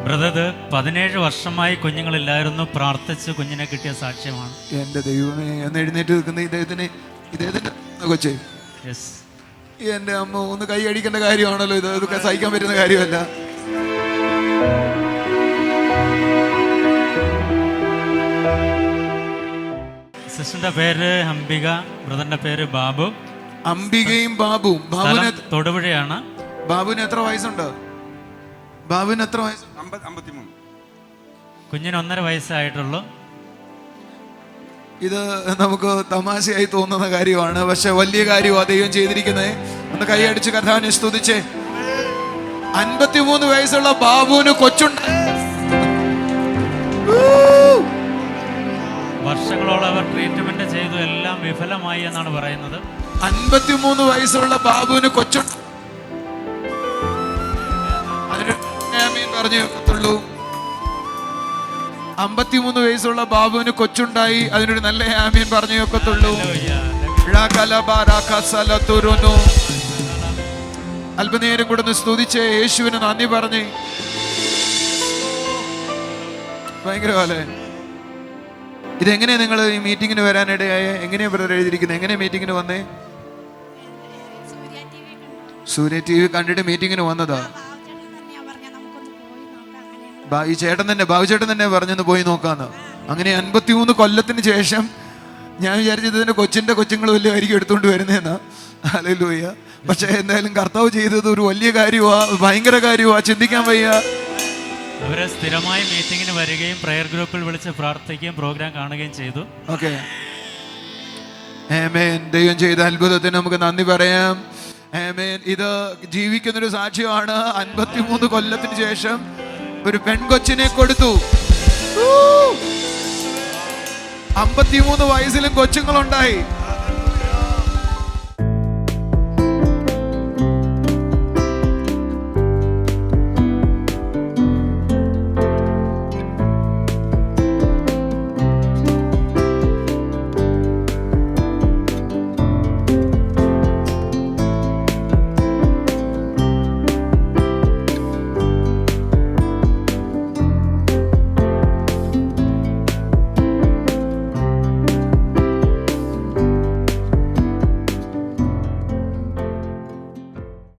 Brother 17 വർഷമായി കുഞ്ഞുങ്ങളില്ലായിരുന്നു, പ്രാർത്ഥിച്ച് കുഞ്ഞിനെ കിട്ടിയ സാക്ഷ്യമാണ്. എന്റെ ദൈവമേ, എന്ന് എഴുന്നേറ്റ് നിൽക്കുന്ന ഇദ്ദേഹത്തിന് കൊച്ചേ, യെസ്. എന്റെ അമ്മ, ഒന്ന് കൈ അടിക്കേണ്ട കാര്യമാണല്ലോ ഇത്. ഇതൊക്കെ സഹിക്കാൻ പറ്റുന്ന കാര്യമല്ല. സിസ്റ്ററിന്റെ പേര് അംബിക, ബ്രദറിന്റെ പേര് ബാബു. അംബികയും ബാബുവും. ബാബുവിന് തൊടുപുഴയാണ്. ബാബുവിന് എത്ര വയസ്സുണ്ട്? ബാബുവിന് എത്ര വയസ്സ്? 53. കുഞ്ഞിന് 1.5 വയസ്സായിട്ടുള്ളൂ. ഇത് നമുക്ക് തമാശയായി തോന്നുന്ന കാര്യമാണ്, പക്ഷെ വലിയ കാര്യമാണ് ദൈവം ചെയ്തിരിക്കുന്നത്. ഒന്ന് കൈയടിച്ച് കർത്താവിനെ സ്തുതിച്ചേ. 53 വയസ്സുള്ള ബാബുവിന് കൊച്ചുണ്ട്. വർഷങ്ങളോളം അവർ ട്രീറ്റ്മെന്റ് ചെയ്തു, എല്ലാം വിഫലമായി എന്നാണ് പറയുന്നത്. 53 വയസ്സുള്ള ബാബുവിന് കൊച്ചുണ്ട്. പറഞ്ഞു ഒക്കത്തുള്ളൂ. 53 വയസ്സുള്ള ബാബുവിന് കൊച്ചുണ്ടായി, അതിനൊരു നല്ല ആമീൻ പറഞ്ഞു ഒക്കത്തുള്ളൂ. അല്പനേരം കൂടെ ഒന്ന് സ്തുതിച്ച് യേശുവിന് നന്ദി പറഞ്ഞേ. ഭയങ്കരമല്ലേ? ഇതെങ്ങനെയാ നിങ്ങൾ ഈ മീറ്റിങ്ങിന് വരാനിടയായ? എങ്ങനെയാ ബ്രദർ എഴുതിയിരിക്കുന്നത്? എങ്ങനെയാ മീറ്റിങ്ങിന് വന്നേ? സൂര്യ TV കണ്ടിട്ട് മീറ്റിങ്ങിന് വന്നതാ. ഈ ചേട്ടൻ തന്നെ, ബാബുചേട്ടൻ തന്നെ പറഞ്ഞൊന്ന് പോയി നോക്കാന്ന്. അങ്ങനെ 53 കൊല്ലത്തിന് ശേഷം ഞാൻ വിചാരിച്ചത് ഇതിന്റെ കൊച്ചുങ്ങൾ വലിയമായിരിക്കും എടുത്തുകൊണ്ട് വരുന്നതെന്നാ. ഹല്ലേലൂയ. പക്ഷെ എന്തായാലും കർത്താവ് ചെയ്തത് ഒരു വലിയ കാര്യമാ, ഭയങ്കര കാര്യമാ, ചിന്തിക്കാൻ വയ്യ. അവര് സ്ഥിരമായി മീറ്റിങ്ങിന് വരികയും പ്രയർ ഗ്രൂപ്പിൽ വിളിച്ച് പ്രാർത്ഥിക്കുകയും പ്രോഗ്രാം കാണുകയും ചെയ്തു. ഓക്കെ, ആമേൻ. ദൈവം ചെയ്ത അത്ഭുതത്തിന് നമുക്ക് നന്ദി പറയാം. ആമേൻ. ഇത് ജീവിക്കുന്നൊരു സാക്ഷ്യമാണ്. 53 കൊല്ലത്തിന് ശേഷം ഒരു പെൺകൊച്ചിനെ കൊടുത്തു. 53 വയസ്സിലും കൊച്ചുങ്ങളുണ്ടായി.